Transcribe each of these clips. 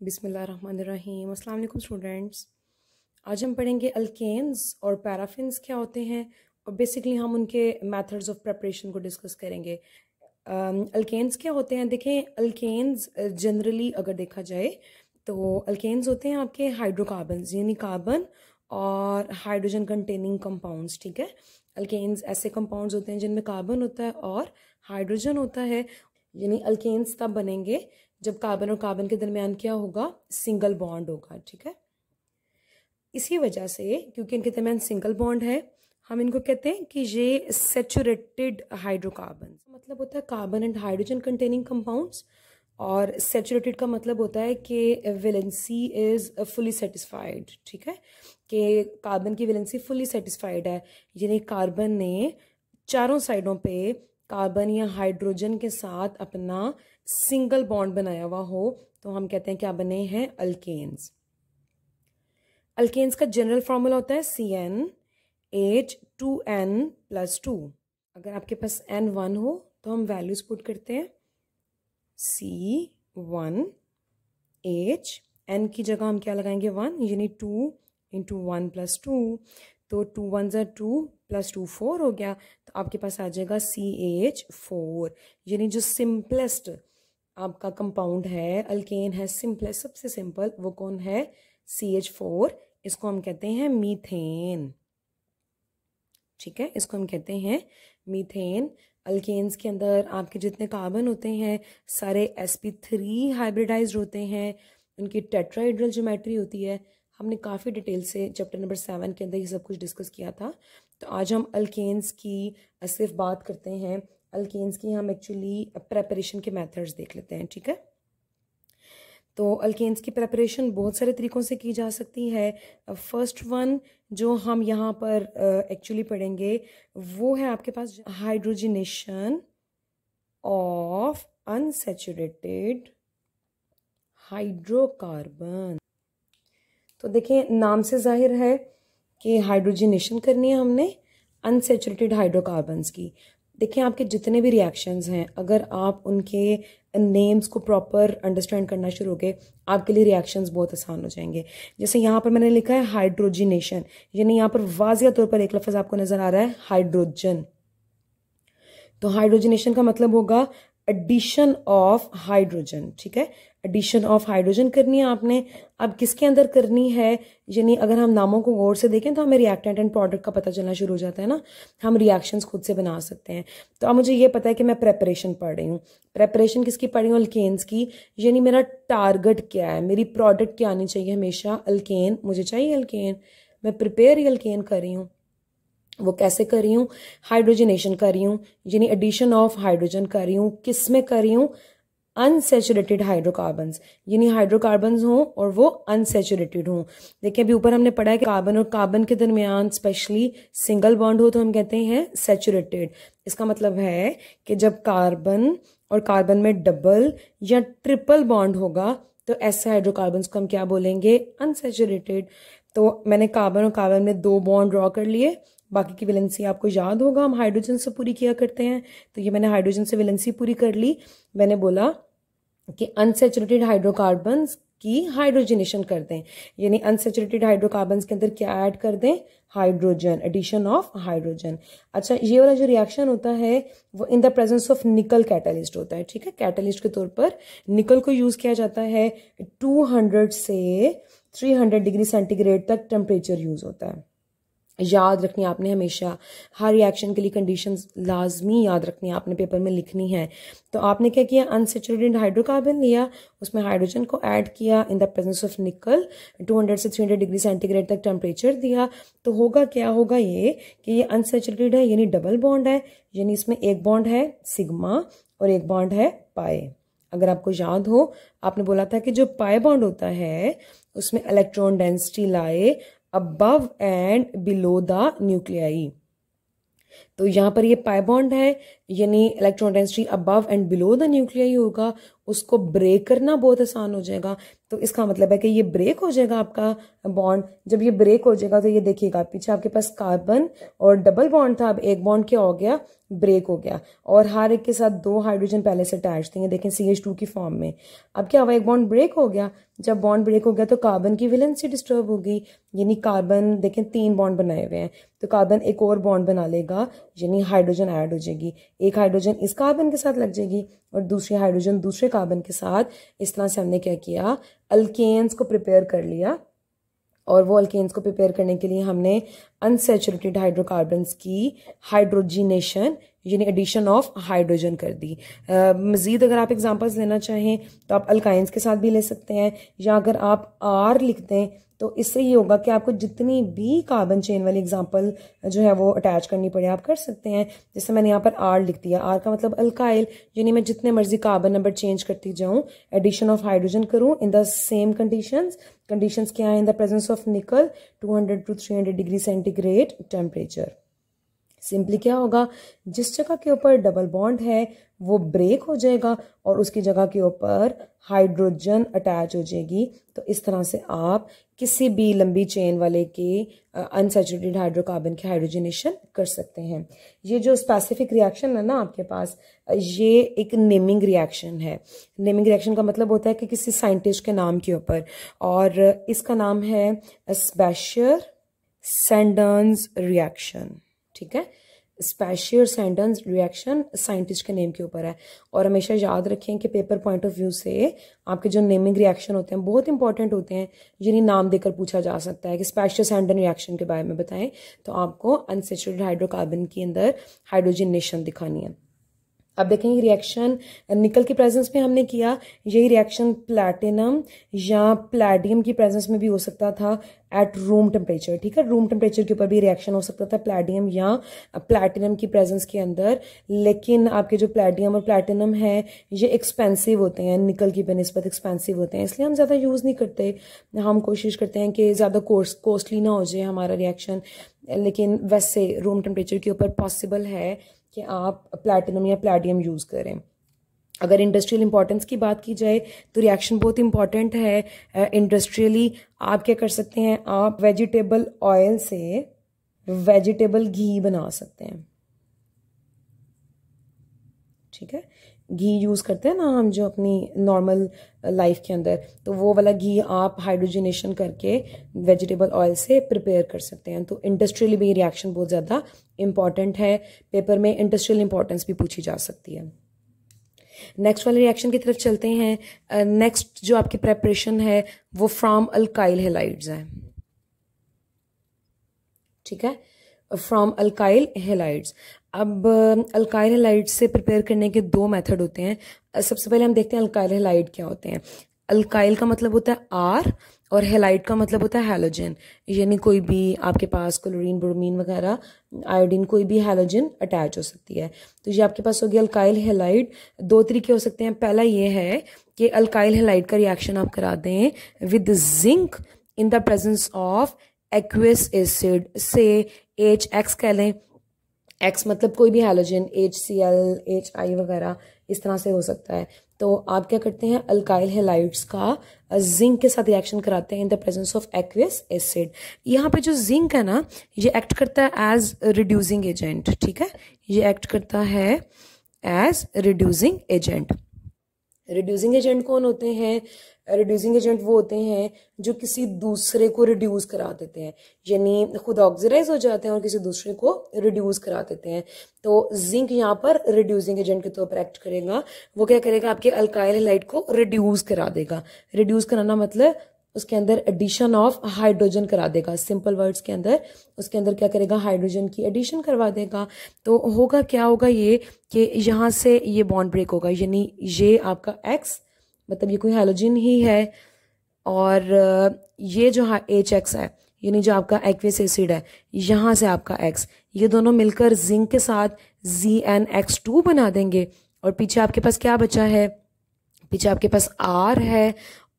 बिस्मिल्लाहिर्रहमानिर्रहीम। अस्सलाम वालेकुम स्टूडेंट्स। आज हम पढ़ेंगे अल्केन्स और पैराफिन्स क्या होते हैं और बेसिकली हम उनके मेथड्स ऑफ प्रिपरेशन को डिस्कस करेंगे। अल्केन्स क्या होते हैं? देखें, अल्केन्स जनरली अगर देखा जाए तो अल्केन्स होते हैं आपके हाइड्रोकार्बन्स, यानी कार्बन और हाइड्रोजन कंटेनिंग कंपाउंड्स। ठीक है, अल्केन्स ऐसे कंपाउंड्स होते हैं जिनमें कार्बन होता है और हाइड्रोजन होता है। यानी अल्केन्स तब बनेंगे जब कार्बन और कार्बन के दरमियान क्या होगा? सिंगल बॉन्ड होगा। ठीक है, इसी वजह से क्योंकि इनके दरमियान सिंगल बॉन्ड है, हम इनको कहते हैं कि ये सेचुरेटेड हाइड्रोकार्बन। मतलब होता है carbon and hydrogen containing compounds, और सेचुरेटेड का मतलब होता है कि वैलेंसी इज फुली सेटिस्फाइड। ठीक है, कि कार्बन की वैलेंसी फुली सेटिस्फाइड है, यानी कार्बन ने चारों साइडों पे कार्बन या हाइड्रोजन के साथ अपना सिंगल बॉन्ड बनाया हुआ हो, तो हम कहते हैं क्या बने हैं? अल्केन्स। अल्केन्स का जनरल फॉर्मूला होता है CnH2n+2। अगर आपके पास N1 हो तो हम वैल्यूज पुट करते हैं C1H, N की जगह हम क्या लगाएंगे? 1, यानी 2 × 1+2, तो 2 1 2 + 2 4 हो गया, तो आपके पास आ जाएगा CH4। यानी जो सिंपलेस्ट आपका कंपाउंड है, अल्केन है सिंपलेस्ट, सबसे सिंपल, वो कौन है? CH4। इसको हम कहते हैं मीथेन। ठीक है, इसको हम कहते हैं मीथेन। अल्केन्स के अंदर आपके जितने कार्बन होते हैं सारे sp3 हाइब्रिडाइज्ड होते हैं, उनकी टेट्राहेड्रल ज्योमेट्री होती है। हमने काफ़ी डिटेल से चैप्टर नंबर 7 के अंदर ये सब कुछ डिस्कस किया था। तो आज हम अल्केन्स की सिर्फ बात करते हैं, अल्केन्स की हम एक्चुअली प्रेपरेशन के मेथड्स देख लेते हैं। ठीक है, तो अल्केन्स की प्रेपरेशन बहुत सारे तरीक़ों से की जा सकती है। फर्स्ट वन जो हम यहाँ पर एक्चुअली पढ़ेंगे वो है आपके पास हाइड्रोजनेशन ऑफ अनसैचुरेटेड हाइड्रोकार्बन। तो देखिए, नाम से जाहिर है कि हाइड्रोजनेशन करनी है हमने अनसैचुरेटेड हाइड्रोकार्बन्स की। देखिए, आपके जितने भी रिएक्शंस हैं, अगर आप उनके नेम्स को प्रॉपर अंडरस्टैंड करना शुरू हो गए, आपके लिए रिएक्शंस बहुत आसान हो जाएंगे। जैसे यहाँ पर मैंने लिखा है हाइड्रोजनेशन, यानी यहाँ पर वाज़िया तौर पर एक लफ्ज़ आपको नज़र आ रहा है, हाइड्रोजन। तो हाइड्रोजनेशन का मतलब होगा एडिशन ऑफ हाइड्रोजन। ठीक है, एडिशन ऑफ हाइड्रोजन करनी है आपने। अब किसके अंदर करनी है? यानी अगर हम नामों को गौर से देखें तो हमें रिएक्टेंट एंड प्रोडक्ट का पता चलना शुरू हो जाता है ना, हम रिएक्शंस खुद से बना सकते हैं। तो अब मुझे ये पता है कि मैं प्रेपरेशन पढ़ रही हूँ। प्रेपरेशन किसकी पढ़ रही हूँ? अल्केन्स की। यानी मेरा टारगेट क्या है, मेरी प्रोडक्ट क्या आनी चाहिए? हमेशा अल्केन, मुझे चाहिए अल्केन, मैं प्रिपेयर ही अल्केन कर रही हूँ। वो कैसे कर रही हूँ? हाइड्रोजनेशन कर रही हूँ, यानी एडिशन ऑफ हाइड्रोजन कर रही हूँ। किस में कर रही हूँ? अनसैचुरेटेड हाइड्रोकार्बन्स, यानी हाइड्रोकार्बन्स हों और वो अनसैचुरेटेड हों। देखिए, अभी ऊपर हमने पढ़ा है कि कार्बन और कार्बन के दरमियान स्पेशली सिंगल बॉन्ड हो तो हम कहते हैं सैचुरेटेड। इसका मतलब है कि जब कार्बन और कार्बन में डबल या ट्रिपल बॉन्ड होगा तो ऐसे हाइड्रोकार्बन्स को हम क्या बोलेंगे? अनसैचुरेटेड। तो मैंने कार्बन और कार्बन में 2 बॉन्ड ड्रॉ कर लिए। बाकी की वैलेंसी आपको याद होगा हम हाइड्रोजन से पूरी किया करते हैं, तो ये मैंने हाइड्रोजन से वैलेंसी पूरी कर ली। मैंने बोला कि अनसैचुरेटेड हाइड्रोकार्बन्स की हाइड्रोजनेशन कर दें, यानी अनसैचुरेटेड हाइड्रोकार्बन्स के अंदर क्या ऐड कर दें? Hydrogen, addition of hydrogen. अच्छा, ये वाला जो रिएक्शन होता है वो in the presence of nickel catalyst होता है। ठीक है, कैटलिस्ट के तौर पर निकल को यूज किया जाता है। 200 से 300 डिग्री सेंटीग्रेड तक टेम्परेचर यूज होता है। याद रखनी आपने हमेशा, हर रिएक्शन के लिए कंडीशंस लाजमी याद रखनी है, आपने पेपर में लिखनी है। तो आपने क्या किया? अनसैचुरेटेड हाइड्रोकार्बन लिया, उसमें हाइड्रोजन को ऐड किया इन द प्रेजेंस ऑफ निकल, 200 से 300 डिग्री सेंटीग्रेड तक टेम्परेचर दिया। तो होगा क्या? होगा ये कि ये अनसैचुरेटेड है, यानी डबल बॉन्ड है, यानी इसमें एक बॉन्ड है सिग्मा और एक बॉन्ड है पाई। अगर आपको याद हो, आपने बोला था कि जो पाई बॉन्ड होता है उसमें इलेक्ट्रॉन डेंसिटी लाए above and below the nuclei। तो यहाँ पर ये पाई बॉन्ड है, यानी electron density above and below the nuclei होगा, उसको ब्रेक करना बहुत आसान हो जाएगा। तो इसका मतलब है कि ये ब्रेक हो जाएगा आपका बॉन्ड। जब ये ब्रेक हो जाएगा तो ये देखिएगा पीछे आपके पास कार्बन और डबल बॉन्ड था, अब एक बॉन्ड क्या हो गया, ब्रेक हो गया, और हर एक के साथ 2 हाइड्रोजन पहले से अटैच थे, देखें CH2 की फॉर्म में। अब क्या हुआ, एक बॉन्ड ब्रेक हो गया, जब बॉन्ड ब्रेक हो गया तो कार्बन की वैलेंसी डिस्टर्ब हो गई, यानी कार्बन देखें 3 बॉन्ड बनाए हुए हैं, तो कार्बन एक और बॉन्ड बना लेगा, यानी हाइड्रोजन ऐड हो जाएगी, एक हाइड्रोजन इस कार्बन के साथ लग जाएगी और दूसरी हाइड्रोजन दूसरे कार्बन के साथ। इस तरह से हमने क्या किया, अल्केन्स को प्रिपेयर कर लिया, और वो अल्केन्स को प्रिपेयर करने के लिए हमने अनसैचुरेटेड हाइड्रोकार्बन्स की हाइड्रोजिनेशन यानी एडिशन ऑफ हाइड्रोजन कर दी। मज़ीद अगर आप एग्जांपल्स लेना चाहें तो आप अल्काइंस के साथ भी ले सकते हैं, या अगर आप आर लिख दें तो इससे ये होगा कि आपको जितनी भी कार्बन चेन वाली एग्जांपल जो है वो अटैच करनी पड़े आप कर सकते हैं। जैसे मैंने यहाँ पर आर लिख दिया, आर का मतलब अल्काइल, यानी मैं जितने मर्जी कार्बन नंबर चेंज करती जाऊँ, एडिशन ऑफ हाइड्रोजन करूँ इन द सेम कंडीशंस क्या है, इन द प्रेजेंस ऑफ निकल 200 to 300 degree centigrade temperature. Simply क्या होगा, जिस जगह के ऊपर डबल बॉन्ड है वो ब्रेक हो जाएगा और उसकी जगह के ऊपर हाइड्रोजन अटैच हो जाएगी। तो इस तरह से आप किसी भी लंबी चेन वाले के अनसैचुरेटेड हाइड्रोकार्बन के हाइड्रोजनेशन कर सकते हैं। ये जो स्पेसिफिक रिएक्शन है ना आपके पास, ये एक नेमिंग रिएक्शन है। नेमिंग रिएक्शन का मतलब होता है कि किसी साइंटिस्ट के नाम के ऊपर, और इसका नाम है स्पेशियर-सैंडर्स रिएक्शन। ठीक है, स्पेशियर-सैंडर्स रिएक्शन साइंटिस्ट के नेम के ऊपर है। और हमेशा याद रखें कि पेपर पॉइंट ऑफ व्यू से आपके जो नेमिंग रिएक्शन होते हैं बहुत इंपॉर्टेंट होते हैं, जिन्हें नाम देकर पूछा जा सकता है कि स्पेशियर-सैंडर्स रिएक्शन के बारे में बताएं, तो आपको अनसैचुरेटेड हाइड्रोकार्बन के अंदर हाइड्रोजनेशन दिखानी है। अब देखेंगे रिएक्शन निकल की प्रेजेंस में हमने किया, यही रिएक्शन प्लैटिनम या प्लैडियम की प्रेजेंस में भी हो सकता था एट रूम टेम्परेचर। ठीक है, रूम टेम्परेचर के ऊपर भी रिएक्शन हो सकता था प्लैडियम या प्लैटिनम की प्रेजेंस के अंदर। लेकिन आपके जो प्लैडियम और प्लैटिनम है ये एक्सपेंसिव होते हैं, निकल की बनिस्बत एक्सपेंसिव होते हैं, इसलिए हम ज़्यादा यूज़ नहीं करते। हम कोशिश करते हैं कि ज़्यादा कॉस्टली ना हो जाए हमारा रिएक्शन, लेकिन वैसे रूम टेम्परेचर के ऊपर पॉसिबल है कि आप प्लैटिनम या प्लैडियम यूज़ करें। अगर इंडस्ट्रियल इंपॉर्टेंस की बात की जाए तो रिएक्शन बहुत इंपॉर्टेंट है इंडस्ट्रियली। आप क्या कर सकते हैं, आप वेजिटेबल ऑयल से वेजिटेबल घी बना सकते हैं। ठीक है, घी यूज़ करते हैं ना हम जो अपनी नॉर्मल लाइफ के अंदर, तो वो वाला घी आप हाइड्रोजनेशन करके वेजिटेबल ऑयल से प्रिपेयर कर सकते हैं। तो इंडस्ट्रियली भी रिएक्शन बहुत ज़्यादा इंपॉर्टेंट है, पेपर में इंडस्ट्रियल इंपॉर्टेंस भी पूछी जा सकती है। नेक्स्ट वाले रिएक्शन की तरफ चलते हैं। नेक्स्ट जो आपकी प्रेपरेशन है वो फ्रॉम अल्काइल हैलाइड्स है। ठीक है, फ्रॉम अल्काइल हैलाइड्स। अब अल्काइल हैलाइड से प्रिपेयर करने के 2 मेथड होते हैं। सबसे पहले हम देखते हैं अल्काइल हैलाइड क्या होते हैं। अल्काइल का मतलब होता है आर और हैलाइड का मतलब होता है हैलोजन, यानी कोई भी आपके पास क्लोरीन, ब्रोमीन वगैरह, आयोडीन, कोई भी हैलोजन अटैच हो सकती है। तो ये आपके पास हो गया अल्काइल हैलाइड। 2 तरीके हो सकते हैं। पहला ये है कि अल्काइल हैलाइड का रिएक्शन आप करा दें with zinc in the presence of aqueous acid, से HX कह लें। X मतलब कोई भी हैलोजन, HCl, HI वगैरह इस तरह से हो सकता है। तो आप क्या करते हैं, अल्काइल हैलाइड्स का जिंक के साथ रिएक्शन कराते हैं इन the presence of aqueous acid. यहाँ पे जो जिंक है ना, ये एक्ट करता है एज रिड्यूसिंग एजेंट। ठीक है, ये एक्ट करता है as reducing agent. Reducing agent कौन होते हैं? रिड्यूसिंग एजेंट वो होते हैं जो किसी दूसरे को रिड्यूस करा देते हैं, यानी खुद ऑक्सीडाइज हो जाते हैं और किसी दूसरे को रिड्यूस करा देते हैं। तो जिंक यहाँ पर रिड्यूसिंग एजेंट के तौर पर एक्ट करेगा। वो क्या करेगा, आपके अल्काइल हैलाइड को रिड्यूस करा देगा। रिड्यूस कराना मतलब उसके अंदर एडिशन ऑफ हाइड्रोजन करा देगा। सिंपल वर्ड्स के अंदर उसके अंदर क्या करेगा, हाइड्रोजन की एडिशन करवा देगा। तो होगा क्या, होगा ये कि यहाँ से ये बॉन्ड ब्रेक होगा, यानी ये आपका X मतलब ये कोई हैलोजन ही है, और ये जो HX है यानी जो आपका एक्वस एसिड है, यहाँ से आपका X, ये दोनों मिलकर जिंक के साथ ZnX2 बना देंगे। और पीछे आपके पास क्या बचा है, पीछे आपके पास R है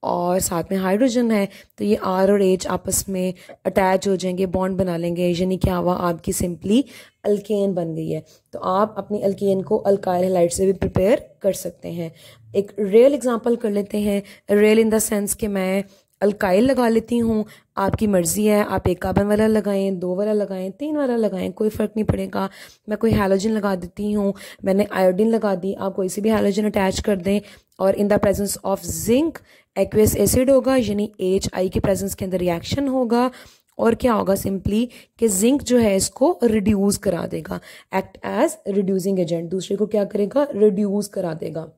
और साथ में हाइड्रोजन है, तो ये R और H आपस में अटैच हो जाएंगे, बॉन्ड बना लेंगे, यानी क्या हुआ, आपकी सिंपली अल्केन बन गई है। तो आप अपनी अल्केन को अल्काइल हैलाइड से भी प्रिपेयर कर सकते हैं। एक रियल एग्जांपल कर लेते हैं, रियल इन द सेंस कि मैं अल्काइल लगा लेती हूँ, आपकी मर्जी है, आप एक कार्बन वाला लगाएं, 2 वाला लगाएं, 3 वाला लगाएं, कोई फ़र्क नहीं पड़ेगा। मैं कोई हैलोजन लगा देती हूँ, मैंने आयोडीन लगा दी, आप कोई सी भी हैलोजन अटैच कर दें और इन the presence of zinc aqueous acid होगा, यानी HI के प्रेजेंस के अंदर रिएक्शन होगा और क्या होगा, सिंपली कि जिंक जो है इसको रिड्यूस करा देगा, एक्ट एज रिड्यूसिंग एजेंट, दूसरे को क्या करेगा, रिड्यूस करा देगा।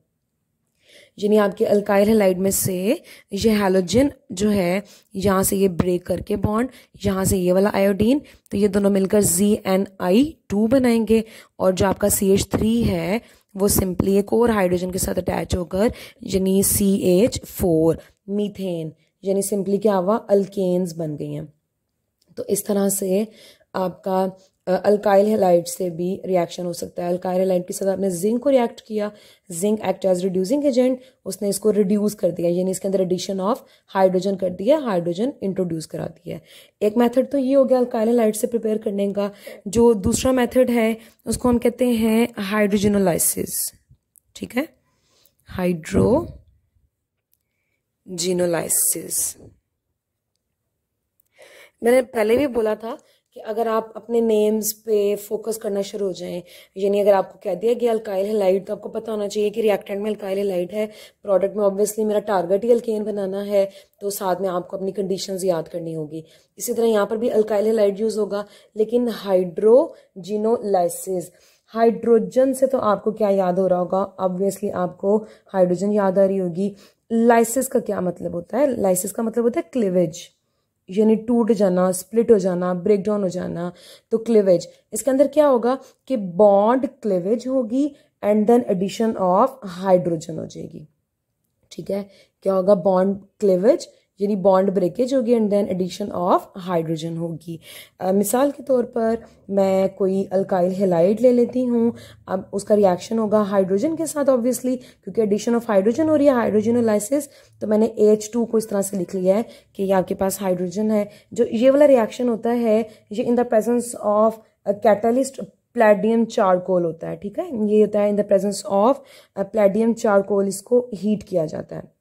यानी आपके अल्काइल हैलाइड में से ये हैलोजन जो है यहाँ से ये ब्रेक करके बॉन्ड, यहाँ से ये वाला आयोडीन, तो ये दोनों मिलकर ZnI2 बनाएंगे और जो आपका CH3 है वो सिंपली एक और हाइड्रोजन के साथ अटैच होकर यानी CH4 मीथेन, यानी सिंपली क्या हुआ, अल्केन्स बन गई हैं। तो इस तरह से आपका अल्काइल हैलाइड से भी रिएक्शन हो सकता है। अल्काइल हैलाइड के साथ आपने जिंक को रिएक्ट किया, zinc act as reducing agent, उसने इसको रिड्यूस कर दिया, यानी इसके अंदर एडिशन ऑफ हाइड्रोजन कर दिया, हाइड्रोजन इंट्रोड्यूस करा दिया। एक मेथड तो ये हो गया अल्काइल हैलाइड से प्रिपेयर करने का। जो दूसरा मेथड है उसको हम कहते हैं हाइड्रोजिनोलाइसिस, ठीक है, हाइड्रोजिनोलाइसिस। मैंने पहले भी बोला था कि अगर आप अपने नेम्स पे फोकस करना शुरू हो जाएं, यानी अगर आपको कह दिया कि अल्काइल हैलाइड, तो आपको पता होना चाहिए कि रिएक्टेंट में अल्काइल हैलाइड है, प्रोडक्ट में ऑब्वियसली मेरा टारगेट ही अल्केन बनाना है, तो साथ में आपको अपनी कंडीशंस याद करनी होगी। इसी तरह यहाँ पर भी अल्काइल हैलाइड यूज होगा, लेकिन हाइड्रोजिनोलाइसिस, हाइड्रोजन से तो आपको क्या याद हो रहा होगा, ऑब्वियसली आपको हाइड्रोजन याद आ रही होगी। लाइसिस का क्या मतलब होता है, लाइसिस का मतलब होता है क्लीवेज, यानी टूट जाना, स्प्लिट हो जाना, ब्रेक डाउन हो जाना। तो क्लीवेज, इसके अंदर क्या होगा कि बॉन्ड क्लीवेज होगी and then addition of hydrogen हो जाएगी, ठीक है। क्या होगा, बॉन्ड क्लीवेज यानी बॉन्ड ब्रेकेज होगी and then addition of hydrogen होगी। मिसाल के तौर पर मैं कोई अल्काइल हैलाइड ले लेती हूँ, अब उसका रिएक्शन होगा हाइड्रोजन के साथ ऑब्वियसली, क्योंकि एडिशन ऑफ हाइड्रोजन हो रही है, हाइड्रोजिनोलाइसिस। तो मैंने H2 को इस तरह से लिख लिया है कि ये आपके पास हाइड्रोजन है। जो ये वाला रिएक्शन होता है ये इन the presence of catalyst Palladium charcoal होता है, ठीक है, ये होता है इन the presence of palladium charcoal, इसको हीट किया जाता है।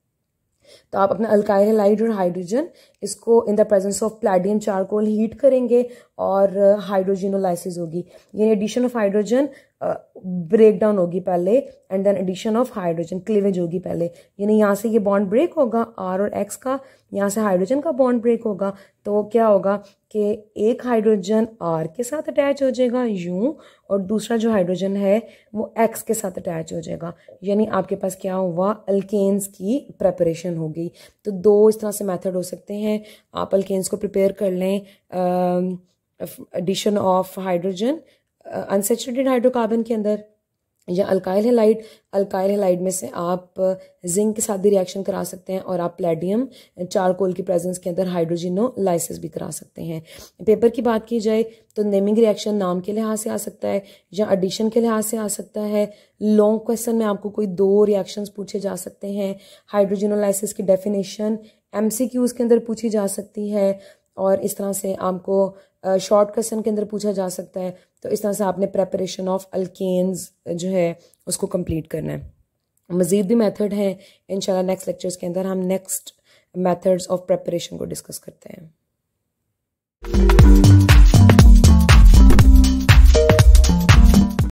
तो आप अपना अल्काइल हैलाइड और हाइड्रोजन इसको in the presence of palladium charcoal heat करेंगे और हाइड्रोजिनोलाइसिस होगी, यानी addition of hydrogen break down होगी पहले and then addition of hydrogen, cleavage होगी पहले, यानी यहाँ से ये बॉन्ड ब्रेक होगा R और X का, यहाँ से हाइड्रोजन का बॉन्ड ब्रेक होगा। तो क्या होगा कि एक हाइड्रोजन R के साथ अटैच हो जाएगा यूं, और दूसरा जो हाइड्रोजन है वो X के साथ अटैच हो जाएगा, यानी आपके पास क्या हुआ, अल्केन्स की प्रेपरेशन हो गई। तो 2 इस तरह से मेथड हो सकते हैं, आप अल्केन्स को प्रिपेयर कर लें, addition of hydrogen unsaturated hydrocarbon के अंदर, या अल्काइल हैलाइड, अल्काइल हैलाइड में से आप जिंक के साथ भी रिएक्शन करा सकते हैं और आप प्लेडियम चारकोल की प्रेजेंस के अंदर हाइड्रोजिनोलाइसिस भी करा सकते हैं। पेपर की बात की जाए तो नेमिंग रिएक्शन नाम के लिहाज से आ सकता है या एडिशन के लिहाज से आ सकता है। लॉन्ग क्वेश्चन में आपको कोई 2 रिएक्शंस पूछे जा सकते हैं। हाइड्रोजिनोलाइसिस की डेफिनेशन MCQs के अंदर पूछी जा सकती है और इस तरह से आपको शॉर्ट क्वेश्चन के अंदर पूछा जा सकता है। तो इस तरह से आपने प्रेपरेशन ऑफ अल्केन्स जो है उसको कंप्लीट करना है। मज़ीद भी मेथड हैं, इंशाल्लाह नेक्स्ट लेक्चर्स के अंदर हम नेक्स्ट मेथड्स ऑफ प्रेपरेशन को डिस्कस करते हैं।